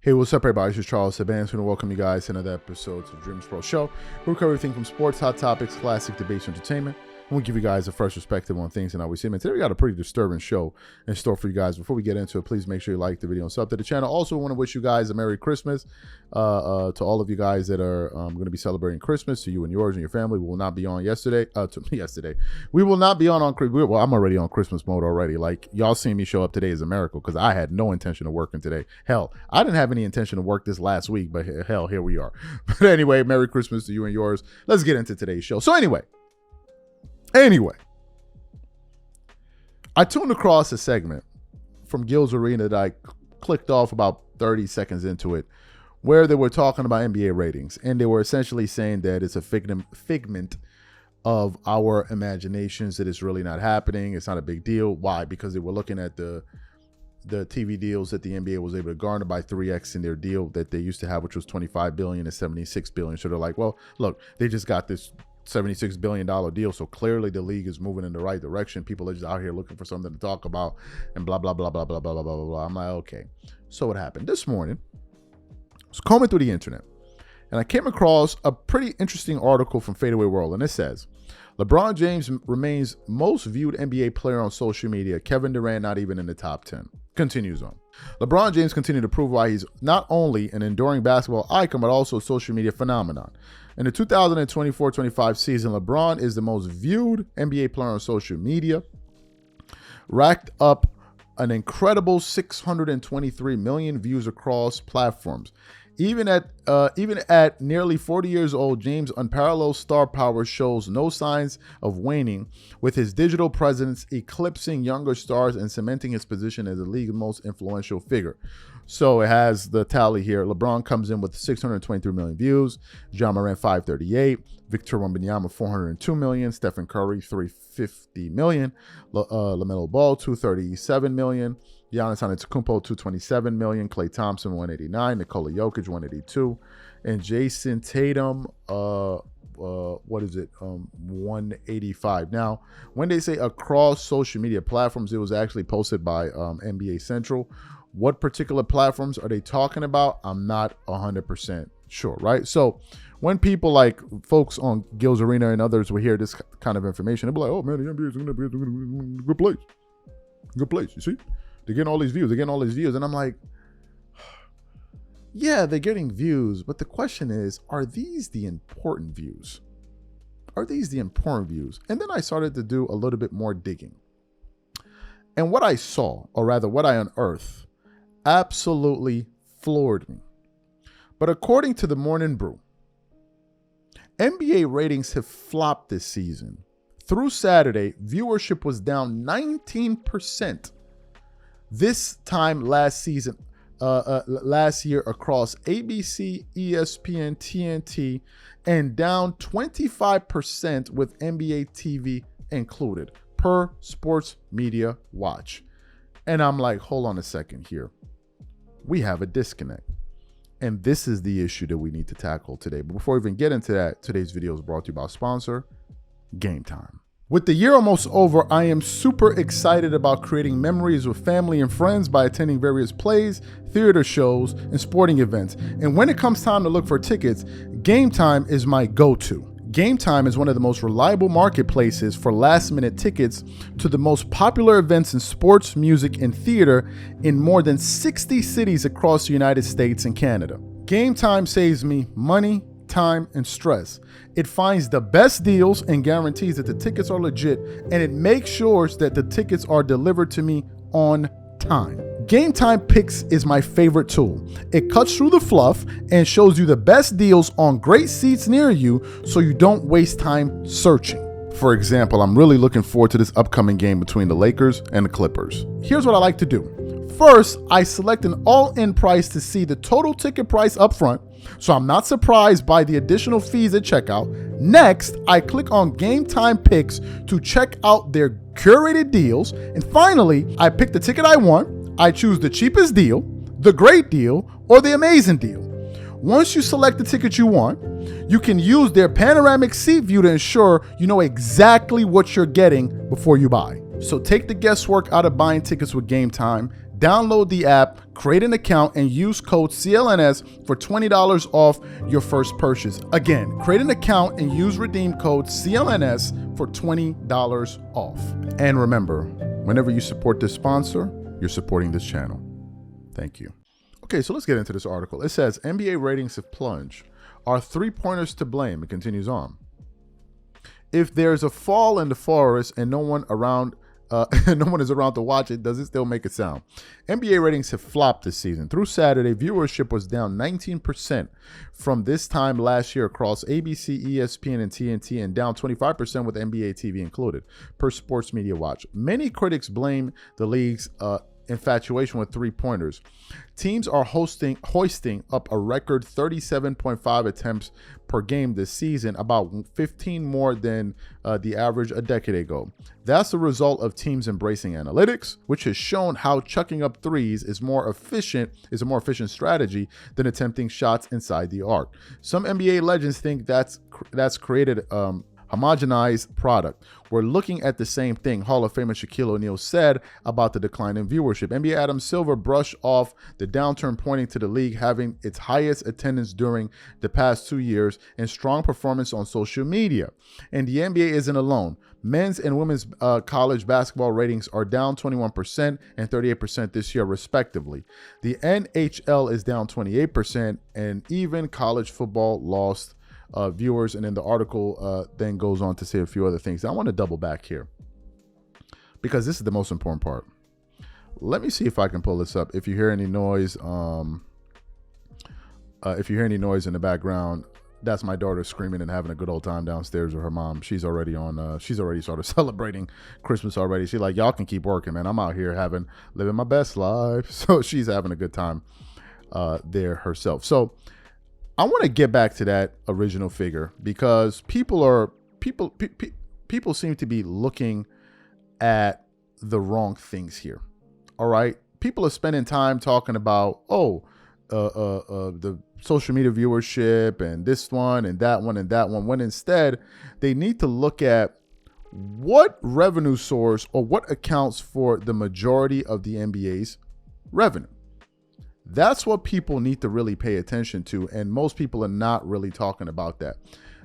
Hey, what's up, everybody? This is Charles Sabans. I want to welcome you guys to another episode of Dreams Pro Show. We cover everything from sports, hot topics, classic debates, entertainment. And we give you guys a fresh perspective on things and how we see them. And today we got a pretty disturbing show in store for you guys. Before we get into it, please make sure you like the video and sub to the channel. Also, I want to wish you guys a Merry Christmas to all of you guys that are going to be celebrating Christmas. To you and yours and your family. We will not be on yesterday. We will not be on well, I'm already on Christmas mode already. Like, y'all seeing me show up today is a miracle because I had no intention of working today. Hell, I didn't have any intention of work this last week, but hell, here we are. But anyway, Merry Christmas to you and yours. Let's get into today's show. So anyway, I tuned across a segment from Gil's Arena that I clicked off about 30 seconds into it, where they were talking about NBA ratings, and they were essentially saying that it's a figment of our imaginations, that it's really not happening. It's not a big deal. Why? Because they were looking at the TV deals that the NBA was able to garner by 3x in their deal that they used to have, which was $25 billion and $76 billion. So they're like, well, look, they just got this $76 billion deal, so clearly the league is moving in the right direction. People are just out here looking for something to talk about and blah blah blah blah blah blah blah blah blah. I'm like, okay. So what happened this morning? I was combing through the internet and I came across a pretty interesting article from Fadeaway World, and it says LeBron James remains most viewed NBA player on social media. Kevin Durant not even in the top 10. Continues on. LeBron James continued to prove why he's not only an enduring basketball icon, but also a social media phenomenon. In the 2024-25 season, LeBron is the most viewed NBA player on social media, racked up an incredible 623 million views across platforms. Even at nearly 40 years old, James' unparalleled star power shows no signs of waning, with his digital presence eclipsing younger stars and cementing his position as the league's most influential figure. So it has the tally here. LeBron comes in with 623 million views, John Morant 538, Victor Wembanyama 402 million, Stephen Curry 350 million, LaMelo Ball 237 million, Giannis Antetokounmpo 227 million, Klay Thompson 189, Nikola Jokic 182, and Jason Tatum 185. Now, when they say across social media platforms, it was actually posted by NBA Central. What particular platforms are they talking about? I'm not 100% sure, right? So when people like folks on Gil's Arena and others will hear this kind of information, they'll be like, oh man, the NBA is going to be a good place. Good place, you see? They're getting all these views. And I'm like, yeah, they're getting views. But the question is, are these the important views? And then I started to do a little bit more digging. And what I saw, or rather what I unearthed, absolutely floored me. But according to the Morning Brew, NBA ratings have flopped this season. Through Saturday, viewership was down 19%. This time last year across ABC, ESPN, TNT, and down 25% with NBA TV included, per Sports Media Watch. And I'm like, hold on a second here. We have a disconnect. And this is the issue that we need to tackle today. But before we even get into that, today's video is brought to you by sponsor, Gametime. With the year almost over, I am super excited about creating memories with family and friends by attending various plays, theater shows, and sporting events. And when it comes time to look for tickets, Gametime is my go-to. Gametime is one of the most reliable marketplaces for last-minute tickets to the most popular events in sports, music, and theater in more than 60 cities across the United States and Canada. Gametime saves me money, time, and stress. It finds the best deals and guarantees that the tickets are legit, and it makes sure that the tickets are delivered to me on time. Gametime Picks is my favorite tool. It cuts through the fluff and shows you the best deals on great seats near you so you don't waste time searching. For example, I'm really looking forward to this upcoming game between the Lakers and the Clippers. Here's what I like to do. First, I select an all-in price to see the total ticket price up front, so I'm not surprised by the additional fees at checkout. Next, I click on Gametime Picks to check out their curated deals. And finally, I pick the ticket I want. I choose the cheapest deal, the great deal, or the amazing deal. Once you select the ticket you want, you can use their panoramic seat view to ensure you know exactly what you're getting before you buy. So take the guesswork out of buying tickets with Gametime. Download the app, create an account, and use code CLNS for $20 off your first purchase. Again, create an account and use redeem code CLNS for $20 off. And remember, whenever you support this sponsor, you're supporting this channel. Thank you. Okay, so let's get into this article. It says NBA ratings have plunged. Are three-pointers to blame? It continues on. If there's a fall in the forest and no one is around to watch it, does it still make a sound? NBA ratings have flopped this season. Through Saturday, viewership was down 19% from this time last year across ABC, ESPN, and TNT, and down 25% with NBA TV included, per Sports Media Watch. Many critics blame the league's infatuation with three-pointers. Teams are hoisting up a record 37.5 attempts per game this season, about 15 more than the average a decade ago. That's the result of teams embracing analytics, which has shown how chucking up threes is a more efficient strategy than attempting shots inside the arc. Some NBA legends think that's created homogenized product. We're looking at the same thing, Hall of Famer Shaquille O'Neal said about the decline in viewership. NBA Adam Silver brushed off the downturn, pointing to the league having its highest attendance during the past 2 years and strong performance on social media. And the NBA isn't alone. Men's and women's college basketball ratings are down 21% and 38% this year, respectively. The NHL is down 28%, and even college football lost viewers. And then the article then goes on to say a few other things. I want to double back here because this is the most important part. Let me see if I can pull this up. If you hear any noise, in the background, that's my daughter screaming and having a good old time downstairs with her mom. She's already started celebrating Christmas already. She's like, y'all can keep working, man. I'm out here living my best life. So she's having a good time there herself. So I want to get back to that original figure because people seem to be looking at the wrong things here. All right. People are spending time talking about, the social media viewership and this one and that one and that one, when instead they need to look at what revenue source or what accounts for the majority of the NBA's revenue. That's what people need to really pay attention to, and most people are not really talking about that.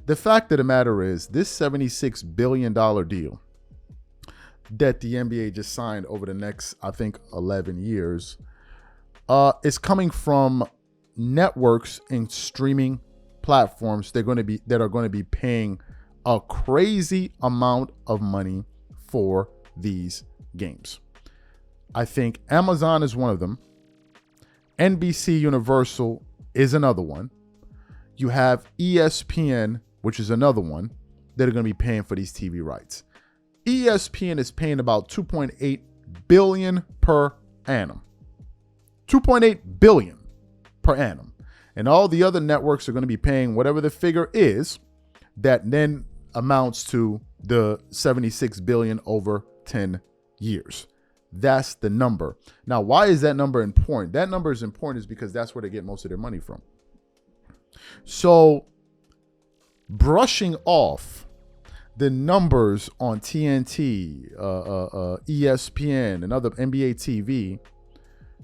The fact of the matter is, this $76 billion deal that the NBA just signed over the next, I think, 11 years is coming from networks and streaming platforms that are going to be paying a crazy amount of money for these games. I think Amazon is one of them. NBC Universal is another one. You have ESPN, which is another one that are going to be paying for these TV rights. ESPN is paying about $2.8 billion per annum. $2.8 billion per annum. And all the other networks are going to be paying whatever the figure is that then amounts to the $76 billion over 10 years. That's the number. Now, why is that number important? That number is important is because that's where they get most of their money from. So brushing off the numbers on TNT, ESPN, and other NBA TV,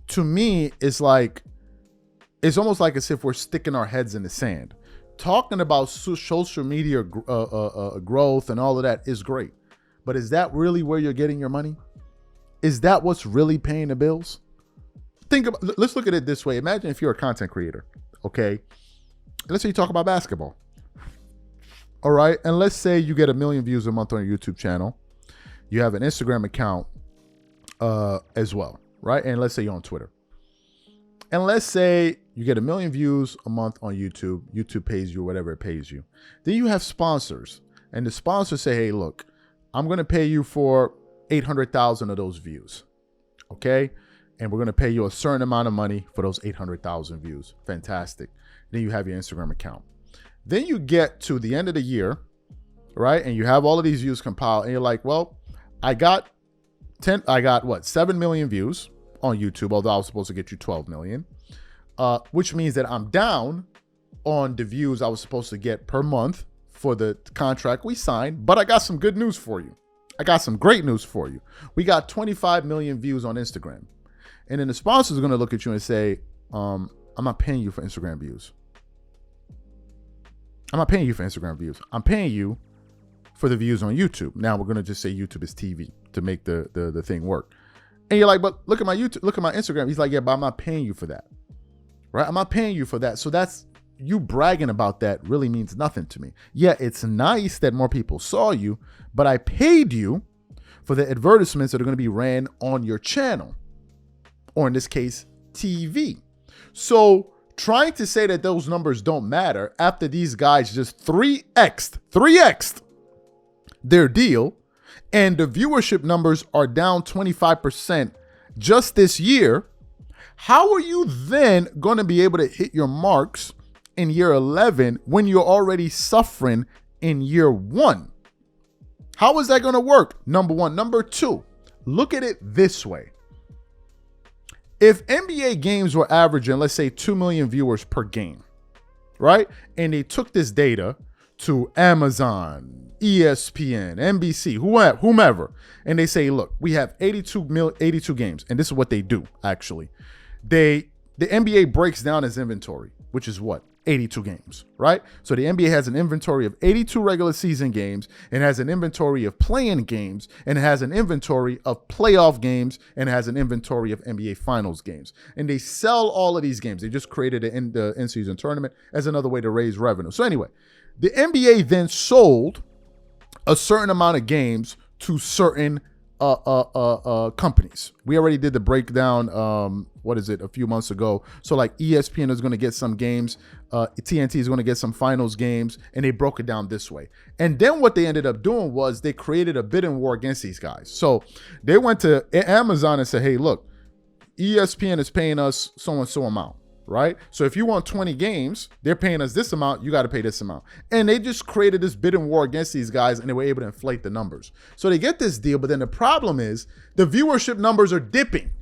to me, it's almost like as if we're sticking our heads in the sand. Talking about social media growth and all of that is great. But is that really where you're getting your money? Is that what's really paying the bills? Let's look at it this way. Imagine if you're a content creator, okay? Let's say you talk about basketball. All right. And let's say you get 1 million views a month on your YouTube channel. You have an Instagram account as well, right? And let's say you're on Twitter. And let's say you get 1 million views a month on YouTube. YouTube pays you whatever it pays you. Then you have sponsors. And the sponsors say, hey, look, I'm going to pay you for 800,000 of those views. Okay. And we're going to pay you a certain amount of money for those 800,000 views. Fantastic. Then you have your Instagram account. Then you get to the end of the year, right? And you have all of these views compiled and you're like, well, I got 7 million views on YouTube, although I was supposed to get you 12 million, which means that I'm down on the views I was supposed to get per month for the contract we signed. But I got some good news for you. I got some great news for you. We got 25 million views on Instagram. And then the sponsors are going to look at you and say, I'm not paying you for Instagram views. I'm not paying you for Instagram views. I'm paying you for the views on YouTube. Now we're going to just say YouTube is TV to make the thing work. And you're like, but look at my YouTube, look at my Instagram. He's like, yeah, but I'm not paying you for that. Right? I'm not paying you for that. So that's, you bragging about that really means nothing to me. Yeah, it's nice that more people saw you, but I paid you for the advertisements that are going to be ran on your channel, or in this case, TV. So trying to say that those numbers don't matter after these guys just 3x'd their deal, and the viewership numbers are down 25% just this year, how are you then going to be able to hit your marks in year 11 when you're already suffering in year 1? How is that going to work? Number one. Number two, look at it this way. If NBA games were averaging, let's say, 2 million viewers per game, right? And they took this data to Amazon, ESPN, NBC, whomever, and they say, look, we have 82 games. And this is what they do, actually. The NBA breaks down its inventory, which is what? 82 games, right? So the NBA has an inventory of 82 regular season games, and has an inventory of play-in games, and it has an inventory of playoff games, and it has an inventory of NBA Finals games. And they sell all of these games. They just created it in the in-season tournament as another way to raise revenue. So anyway, the NBA then sold a certain amount of games to certain companies. We already did the breakdown, a few months ago. So like ESPN is going to get some games, TNT is going to get some finals games, and they broke it down this way. And then what they ended up doing was they created a bidding war against these guys. So they went to Amazon and said, hey, look, ESPN is paying us so and so amount, right? So if you want 20 games, they're paying us this amount, you got to pay this amount. And they just created this bidding war against these guys, and they were able to inflate the numbers. So they get this deal, but then the problem is the viewership numbers are dipping.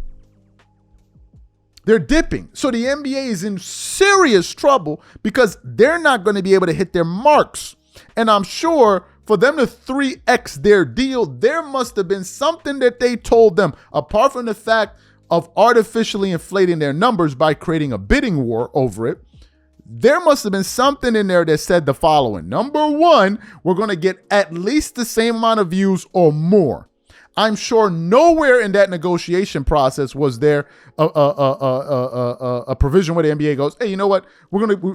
They're dipping. So the NBA is in serious trouble because they're not going to be able to hit their marks. And I'm sure for them to 3x their deal, there must have been something that they told them, apart from the fact of artificially inflating their numbers by creating a bidding war over it. There must have been something in there that said the following. Number one, we're going to get at least the same amount of views or more. I'm sure nowhere in that negotiation process was there a provision where the NBA goes, hey, you know what?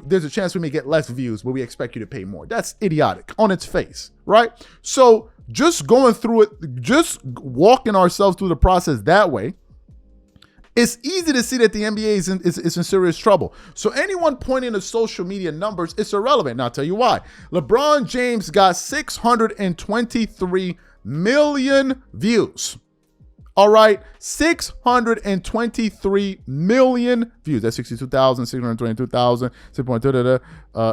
There's a chance we may get less views, but we expect you to pay more. That's idiotic on its face, right? So just going through it, just walking ourselves through the process that way, it's easy to see that the NBA is in serious trouble. So anyone pointing to social media numbers, it's irrelevant. And I'll tell you why. LeBron James got 623 million views. All right, 623 million views. That's 62,000, 622,000,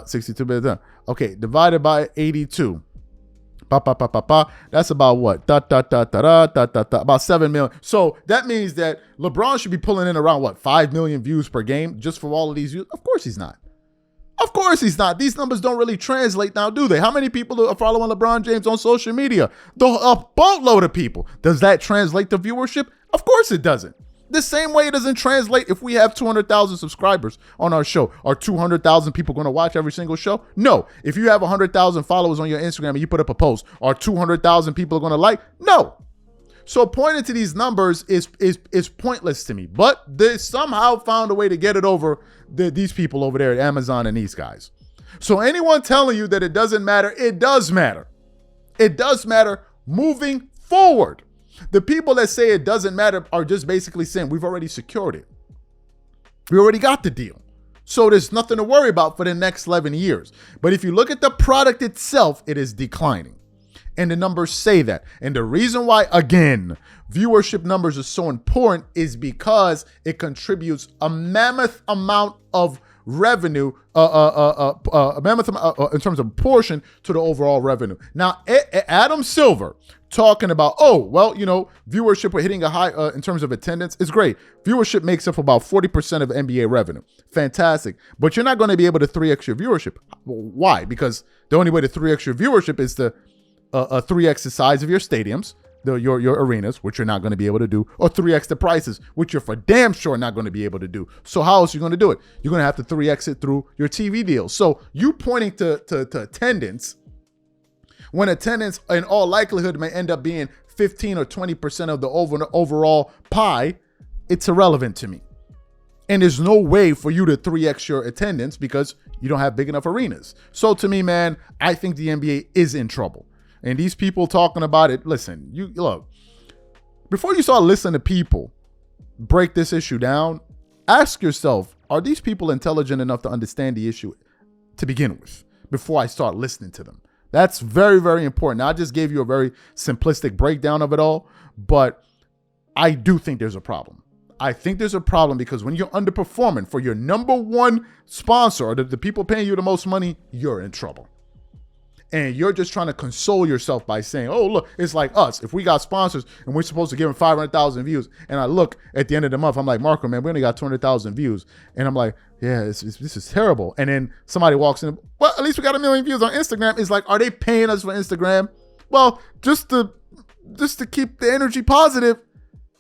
62. Okay, divided by 82. That's about what? About 7 million. So that means that LeBron should be pulling in around what? 5 million views per game just for all of these views? Of course he's not. Of course he's not. These numbers don't really translate now, do they? How many people are following LeBron James on social media? A boatload of people. Does that translate to viewership? Of course it doesn't. The same way it doesn't translate if we have 200,000 subscribers on our show. Are 200,000 people going to watch every single show? No. If you have 100,000 followers on your Instagram and you put up a post, are 200,000 people going to like? No. So pointing to these numbers is pointless to me. But they somehow found a way to get it over these people over there at Amazon and these guys. So anyone telling you that it doesn't matter, it does matter. It does matter moving forward. The people that say it doesn't matter are just basically saying we've already secured it. We already got the deal. So there's nothing to worry about for the next 11 years. But if you look at the product itself, it is declining. And the numbers say that. And the reason why, again, viewership numbers are so important is because it contributes a mammoth amount of revenue, a mammoth amount in terms of portion to the overall revenue. Now, Adam Silver talking about, viewership, we're hitting a high in terms of attendance. It's great. Viewership makes up about 40% of NBA revenue. Fantastic. But you're not going to be able to 3x your viewership. Why? Because the only way to 3x your viewership is to 3x the size of your stadiums, your arenas, which you're not going to be able to do, or 3x the prices, which you're for damn sure not going to be able to do. So how else are you going to do it? You're going to have to 3x it through your TV deals. So you pointing to attendance, when attendance in all likelihood may end up being 15 or 20% of the overall pie, it's irrelevant to me. And there's no way for you to 3x your attendance because you don't have big enough arenas. So to me, man, I think the NBA is in trouble. And these people talking about it, listen, you look, before you start listening to people break this issue down, ask yourself, are these people intelligent enough to understand the issue to begin with before I start listening to them? That's very, very important. Now, I just gave you a very simplistic breakdown of it all, but I do think there's a problem. I think there's a problem because when you're underperforming for your number one sponsor or the people paying you the most money, you're in trouble. And you're just trying to console yourself by saying, oh, look, it's like us. If we got sponsors and we're supposed to give them 500,000 views, and I look at the end of the month, I'm like, Marco, man, we only got 200,000 views. And I'm like, yeah, this is terrible. And then somebody walks in, well, at least we got 1 million views on Instagram. It's like, are they paying us for Instagram? Well, just to keep the energy positive,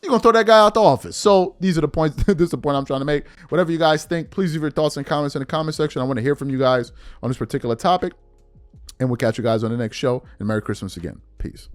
you're going to throw that guy out the office. So these are the points. This is the point I'm trying to make. Whatever you guys think, please leave your thoughts and comments in the comment section. I want to hear from you guys on this particular topic. And we'll catch you guys on the next show. And Merry Christmas again. Peace.